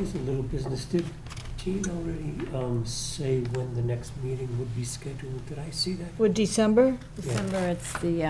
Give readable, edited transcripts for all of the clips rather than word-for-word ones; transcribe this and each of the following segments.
Here's a little business. Did Jean already say when the next meeting would be scheduled? Did I see that? For December? December, it's the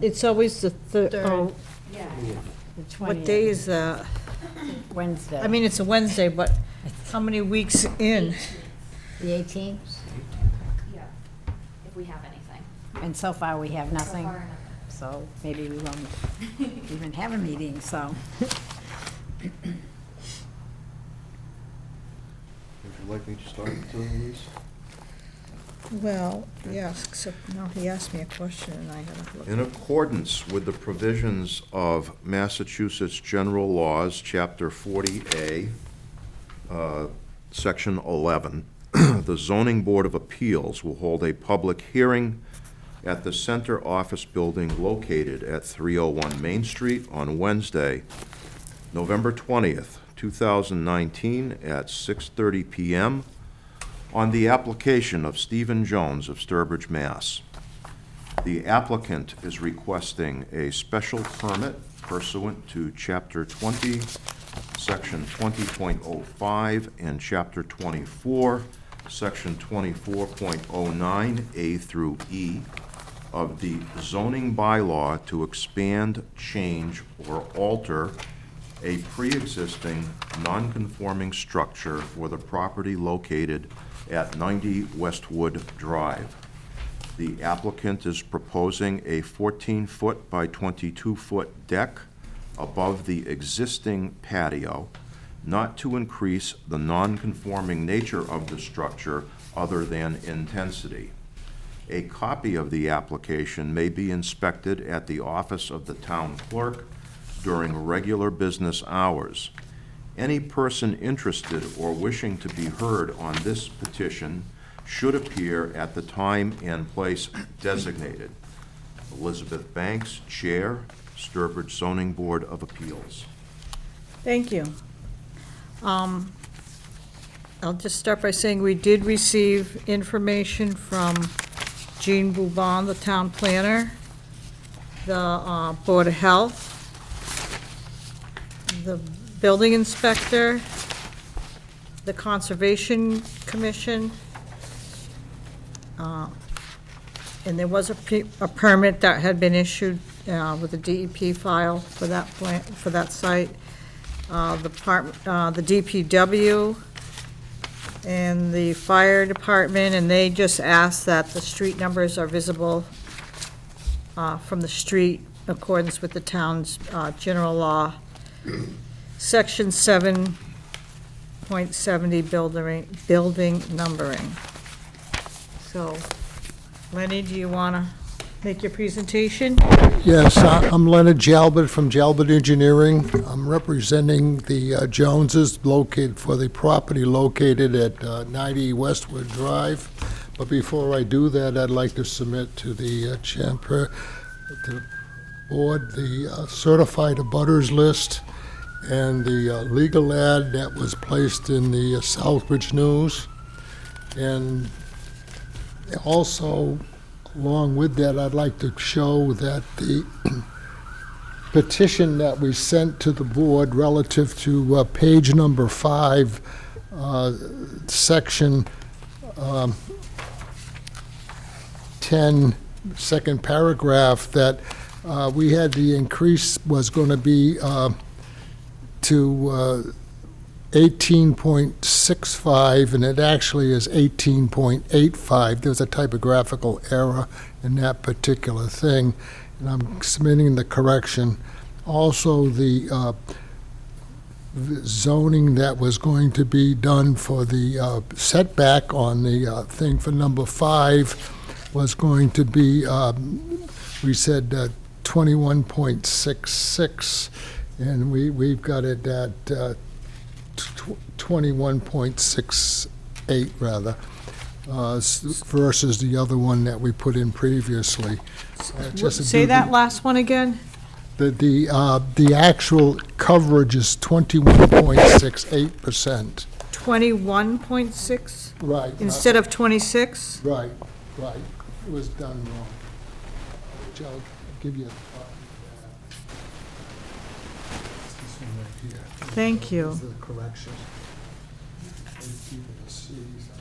It's always the third, oh, Yeah. the 20th. what day is that? Wednesday. I mean, it's a Wednesday, but how many weeks in? The 18th, Yeah, if we have anything. and so far we have nothing, So far, nothing. so maybe we won't even have a meeting, so. Would you like me to start, Louise? Well, yes, except, no, he asked me a question and I had to look. In accordance with the provisions of Massachusetts General Laws, Chapter 40A, Section 11, the Zoning Board of Appeals will hold a public hearing at the Center Office Building located at 301 Main Street on Wednesday, November 20th, 2019, at 6:30 p.m. on the application of Stephen Jones of Sturbridge, Mass. The applicant is requesting a special permit pursuant to Chapter 20, Section 20.05, and Chapter 24, Section 24.09, A through E, of the zoning bylaw to expand, change, or alter a pre-existing non-conforming structure for the property located at 90 Westwood Drive. The applicant is proposing a 14-foot by 22-foot deck above the existing patio, not to increase the non-conforming nature of the structure other than intensity. A copy of the application may be inspected at the office of the town clerk during regular business hours. Any person interested or wishing to be heard on this petition should appear at the time and place designated. Elizabeth Banks, Chair, Sturbridge Zoning Board of Appeals. Thank you. I'll just start by saying we did receive information from Jean Boubon, the town planner, the Board of Health, the building inspector, the Conservation Commission, and there was a permit that had been issued with a DEP file for that plant, for that site. The DPW and the fire department, and they just asked that the street numbers are visible from the street in accordance with the town's general law. Section 7.70 building numbering. So, Lenny, do you want to make your presentation? Yes, I'm Leonard Jalbert from Jalbert Engineering. I'm representing the Joneses located for the property located at 90 Westwood Drive. But before I do that, I'd like to submit to the to the board the certified abutters list and the legal ad that was placed in the Southbridge News. And also, along with that, I'd like to show that the petition that we sent to the board relative to page number 5, section 10, second paragraph, that we had the increase was going to be to 18.65, and it actually is 18.85. There's a typographical error in that particular thing, and I'm submitting the correction. Also, the zoning that was going to be done for the setback on the thing for number 5 was going to be, we said 21.66, and we've got it at 21.68 rather, versus the other one that we put in previously. Just to Say do that last one again? the actual coverage is 21.68%. 21.6 Right. instead of 26? Right. It was done wrong. Which I'll give you a copy of that. It's this one right here. Thank you. These are the corrections. These people to see, so.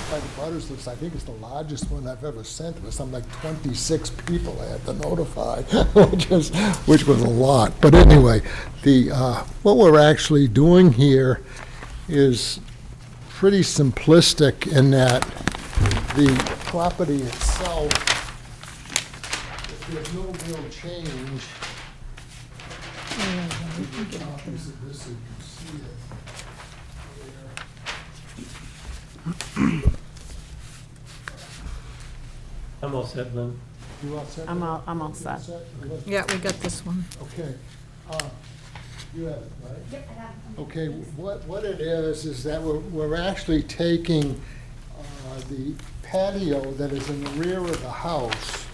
By the butters list, I think it's the largest one I've ever sent. It was something like 26 people I had to notify, which was a lot. But anyway, what we're actually doing here is pretty simplistic in that the property itself, there's no real change. Copies of this, so you can see it. There. I'm all set, Lynn. You all set? I'm all set. Yeah, we got this one. Okay. You have it, right? Yep, I have it. Okay, what it is that we're actually taking the patio that is in the rear of the house,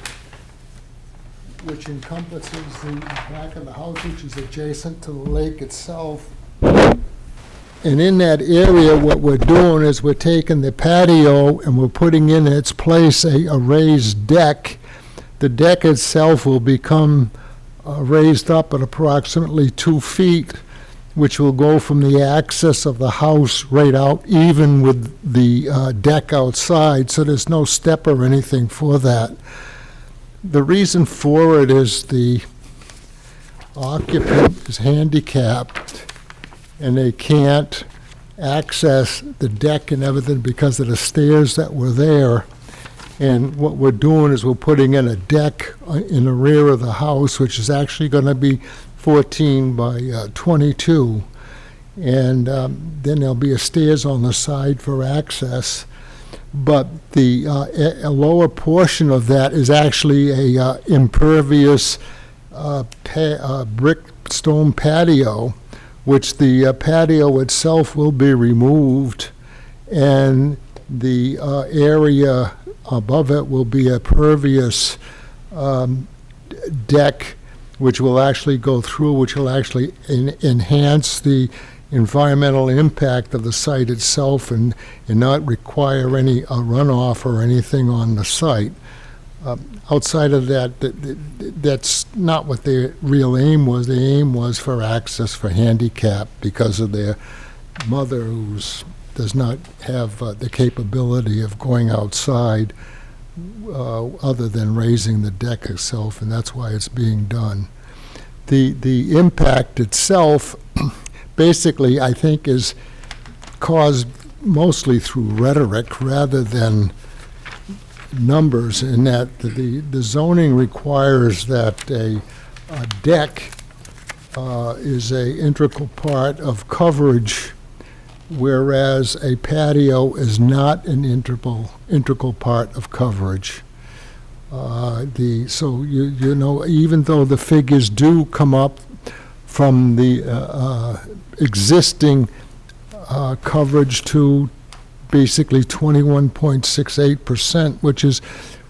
which encompasses the back of the house, which is adjacent to the lake itself. And in that area, what we're doing is we're taking the patio and we're putting in its place a raised deck. The deck itself will become raised up at approximately 2 feet, which will go from the access of the house right out, even with the deck outside, so there's no step or anything for that. The reason for it is the occupant is handicapped, and they can't access the deck and everything because of the stairs that were there. And what we're doing is we're putting in a deck in the rear of the house, which is actually going to be 14 by 22. And then there'll be stairs on the side for access. But the a lower portion of that is actually a impervious brick stone patio, which the patio itself will be removed, and the area above it will be a pervious deck, which will actually go through, which will actually enhance the environmental impact of the site itself and not require any runoff or anything on the site. Outside of that, that's not what their real aim was. The aim was for access for handicap because of their mother who does not have the capability of going outside other than raising the deck itself, and that's why it's being done. The impact itself basically, I think, is caused mostly through rhetoric rather than numbers, in that the zoning requires that a deck is a integral part of coverage, whereas a patio is not an integral part of coverage. So you know, even though the figures do come up from the existing coverage to basically 21.68%,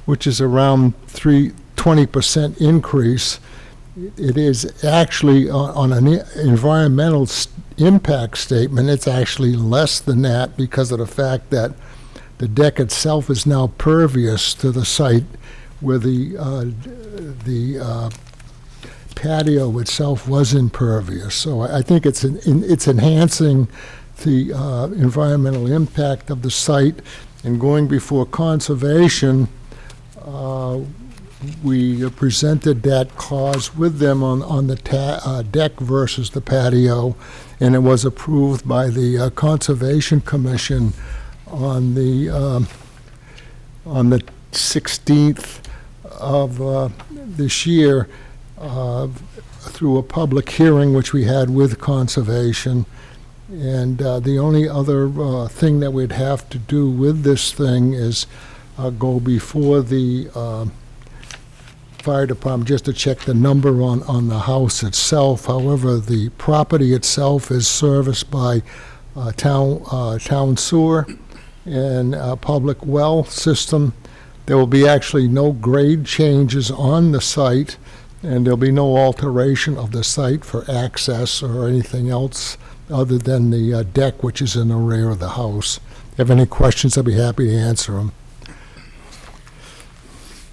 which is around 20% increase. It is actually on an environmental impact statement, it's actually less than that because of the fact that the deck itself is now pervious to the site, where the patio itself was impervious. So I think it's enhancing the environmental impact of the site, and going before conservation, we presented that clause with them on the deck versus the patio, and it was approved by the Conservation Commission on the 16th of this year through a public hearing which we had with Conservation. And the only other thing that we'd have to do with this thing is go before the fire department just to check the number on the house itself. However, the property itself is serviced by town sewer and a public well system. There will be actually no grade changes on the site, and there'll be no alteration of the site for access or anything else other than the deck, which is in the rear of the house. If you have any questions, I'll be happy to answer them.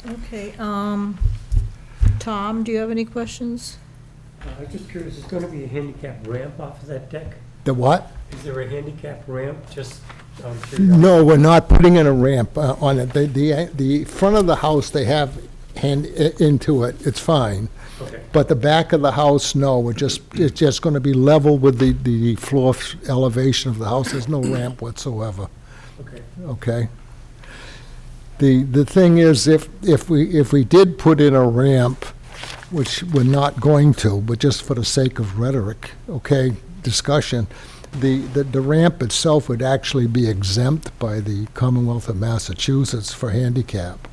Okay, Tom, do you have any questions? I was just curious, is going to be a handicap ramp off of that deck? The what? Is there a handicap ramp, just No, we're not putting in a ramp on it. The front of the house, they have into it, it's fine. Okay, But the back of the house, no, it's just going to be level with the floor elevation of the house. There's no ramp whatsoever, okay. okay? The thing is, if we did put in a ramp, which we're not going to, but just for the sake of rhetoric, okay, discussion, the ramp itself would actually be exempt by the Commonwealth of Massachusetts for handicap.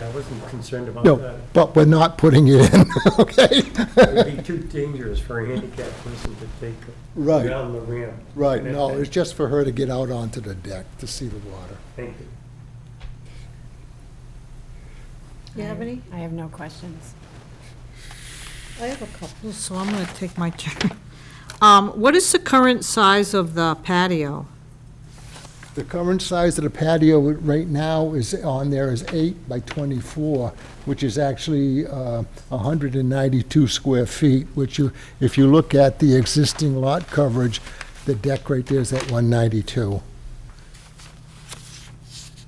I wasn't concerned about No, that. but we're not putting it in, okay? It would be too dangerous for a handicapped person to take Right. down the ramp. Right, And no, that- it's just for her to get out onto the deck to see the water. Thank you. You have any? I have no questions. I have a couple, so I'm gonna take my turn. What is the current size of the patio? The current size of the patio right now is on there is 8 by 24, which is actually 192 square feet, which if you look at the existing lot coverage, the deck right there is at 192.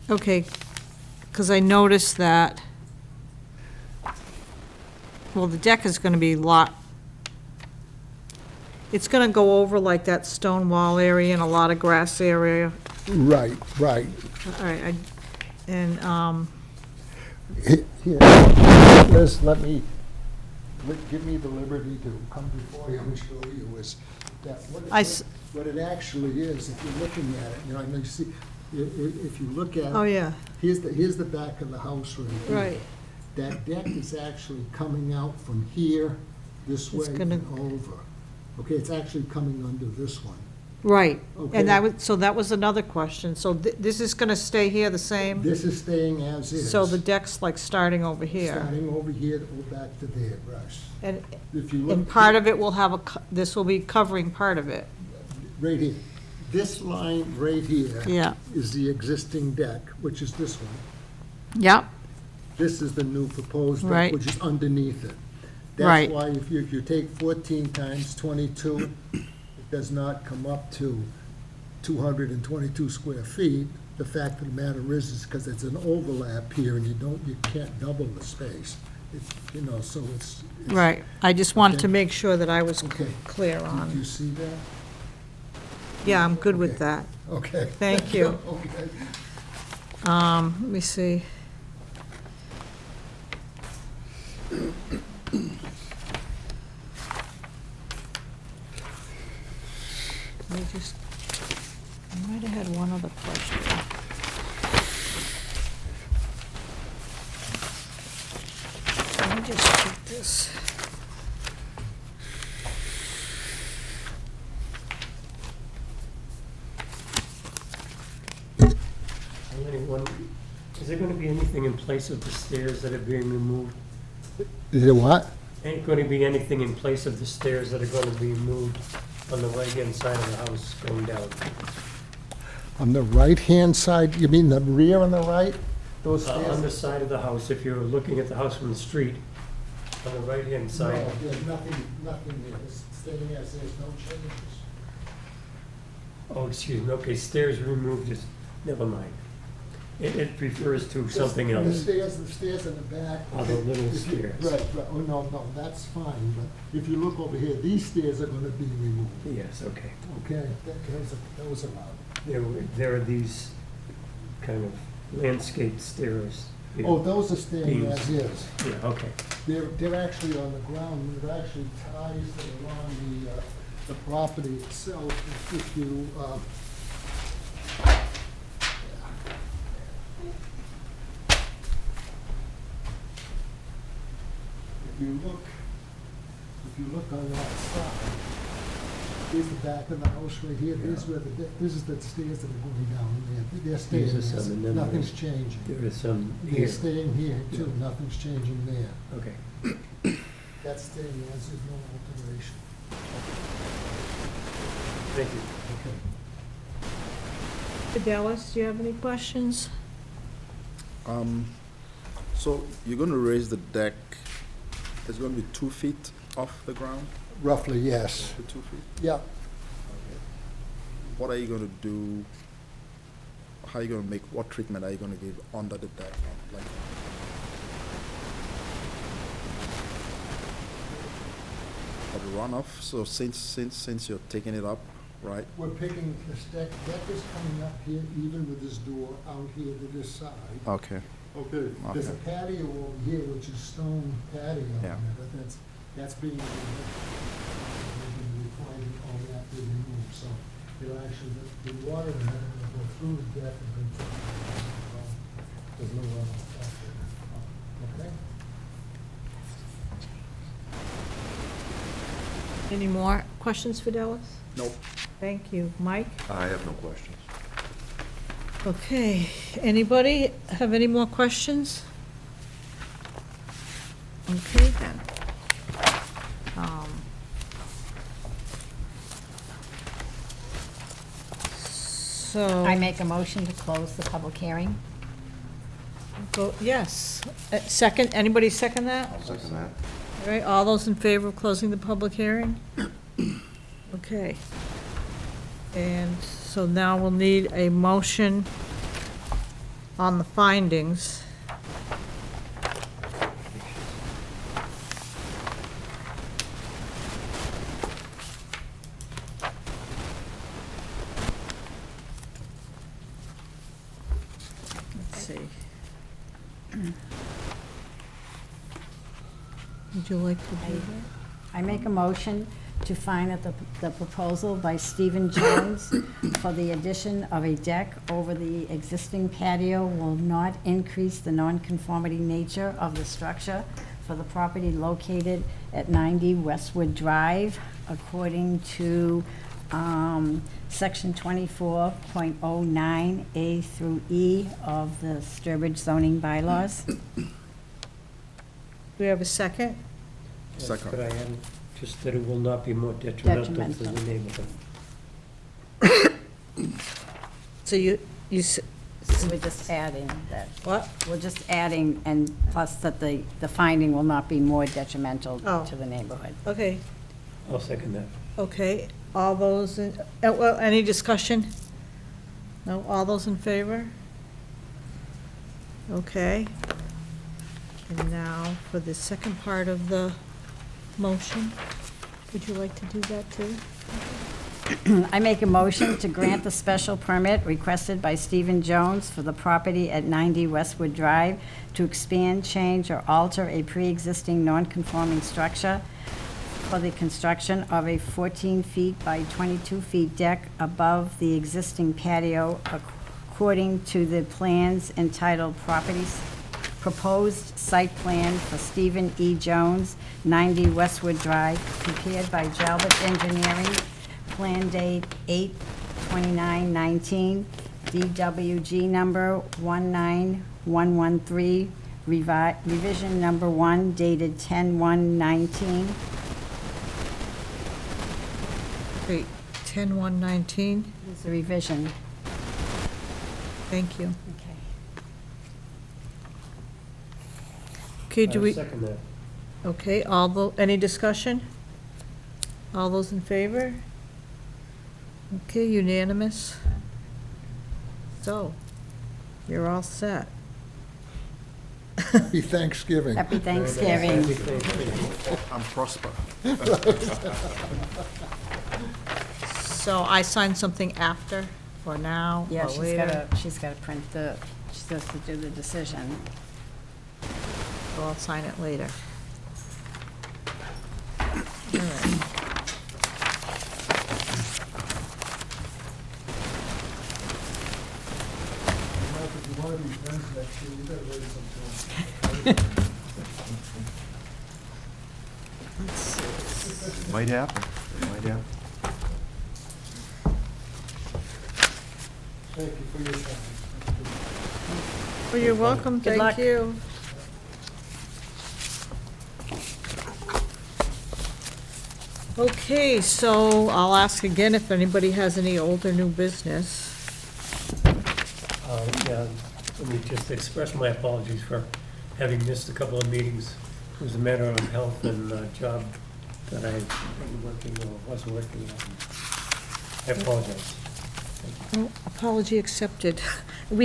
Okay, because I noticed that, well, the deck is gonna be it's gonna go over like that stone wall area and a lot of grass area. Right, right. All right, and, Here, Liz, give me the liberty to come before you and show you is that what it actually is, if you're looking at it, you know, I know you see, if you look at. oh, yeah, Here's the back of the house right here. right. That deck is actually coming out from here, this way It's gonna- and over. Okay, it's actually coming under this one. Right, Okay. and that was another question. So this is gonna stay here the same? This is staying as is. So the deck's like starting over here? Starting over here, go back to there, Russ. And, If you look. and part of it will have this will be covering part of it? Right here. This line right here. Yeah. Is the existing deck, which is this one. Yep. This is the new proposed deck, Right. which is underneath it. Right. That's why if you take 14 times 22, it does not come up to 222 square feet. The fact of the matter is because it's an overlap here, and you can't double the space. You know, so it's. Right, I just wanted to Okay. make sure that I was Okay. clear Do you on. see that? Yeah, I'm good with Okay. that. Okay. Thank you. Okay. Let me see. Let me just, I might have had one other question. Let me just check this. Is there going to be anything in place of the stairs that are being removed? Is it what? Ain't going to be anything in place of the stairs that are going to be moved on the right-hand side of the house going down? On the right-hand side, you mean the rear on the right? Those On stairs? the side of the house, if you're looking at the house from the street, on the right-hand No, side. there's nothing there. It's staying as is, no changes. Oh, excuse me, okay, stairs removed is, never mind. It refers to something The else. stairs in the back. Oh, the little If you- stairs. Right, oh, no, that's fine, but if you look over here, these stairs are gonna be removed, Yes, okay. okay? Those are out. There are these kind of landscape stairs. Oh, those are staying Beams. as is. Yeah, okay. They're actually on the ground, they're actually ties that are on the property itself. If you, if you look on that side, here's the back of the house right here, this is the stairs that are going down there. They're staying These are some, and there, then nothing's changing. There is some They're here. staying here too, nothing's changing there. Okay. That's staying as is, no alteration. Thank you. Okay. Fidelis, do you have any questions? So you're going to raise the deck, it's going to be 2 feet off the ground? Roughly, yes. Roughly 2 feet? Yeah. What are you going to do, how are you going to make, what treatment are you going to give under the deck? Like, for the runoff, so since you're taking it up, right? We're picking, this deck is coming up here even with this door out here to this side. Okay. Okay. There's a Okay. patio over here, which is stone patio, Yeah. but that's being required, all that to be removed, so it'll actually, the water is not gonna go through the deck and then there's no runoff back there. Okay? Any more questions, Fidelis? Nope. Thank you. Mike? I have no questions. Okay, anybody have any more questions? Okay, then. So. I make a motion to close the public hearing. Yes. Second, anybody second that? I'll second that. All right, all those in favor of closing the public hearing? Okay. And so now we'll need a motion on the findings. Let's see. Would you like to do that? I make a motion to find that the proposal by Stephen Jones for the addition of a deck over the existing patio will not increase the nonconformity nature of the structure for the property located at 90 Westwood Drive, according to Section 24.09A through E of the Sturbridge zoning bylaws. Do we have a second? Second. Could I add just that it will not be more detrimental to the Detrimental. neighborhood? So you, We're just adding that. what? We're just adding, and plus that the finding will not be more detrimental Oh. to the neighborhood. Okay, I'll second that. okay, all those, well, any discussion? No, all those in favor? Okay. And now for the second part of the motion, would you like to do that too? I make a motion to grant the special permit requested by Stephen Jones for the property at 90 Westwood Drive to expand, change, or alter a pre-existing non-conforming structure for the construction of a 14 feet by 22 feet deck above the existing patio according to the plans entitled Properties Proposed Site Plan for Stephen E. Jones, 90 Westwood Drive, prepared by Jalbert Engineering, plan date 8/29/19, DWG number 19113, revision number 1 dated 10/1/19. Wait, 10/1/19, Is the revision. thank you. Okay. Okay, do I'll we, second that. okay, any discussion? All those in favor? Okay, unanimous. So, you're all set. Happy Thanksgiving. Happy Very nice. Thanksgiving. Happy Thanksgiving. And prosper. So I sign something after, or now, Yeah, or she's later? gotta print she's supposed to do the decision. So I'll sign it later. All right. Mike, if you want to be friends next year, you better raise some Might happen, it might happen. Thank you for your time. Well, you're welcome, Good thank luck. you. Okay, so I'll ask again if anybody has any old or new business. Yeah, let me just express my apologies for having missed a couple of meetings. It was a matter of health and job that I've been working or was working on. I apologize. Oh, apology accepted.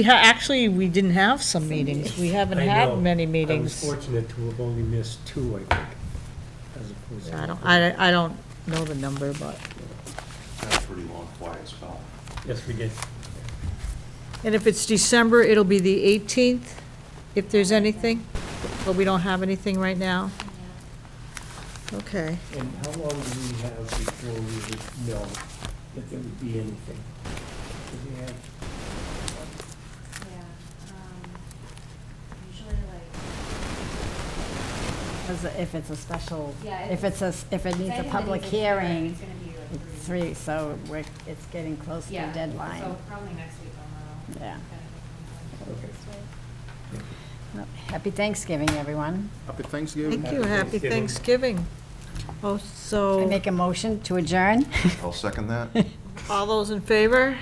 Actually, we didn't have some meetings. We haven't I know. had many I was meetings. fortunate to have only missed 2, I think, as opposed to... I don't know the number, but, Had a pretty long quiet spell. Yes, we did. and if it's December, it'll be the 18th, if there's anything, but we don't have anything right now. Okay. And how long do we have before we would know that there would be anything? Do we have... Yeah, usually like, As a- If it's a special, Yeah, if it needs a anything that public needs a hearing, hearing, it's gonna be like it's 3 3, so it's getting close to Yeah, the deadline. so probably next week I'll know. Yeah. Kind of Okay. Well, Happy Thanksgiving, everyone. Happy Thanksgiving. Thank you, happy Thanksgiving. Thanksgiving. Oh, I so, make a motion to adjourn. I'll second that. all those in favor?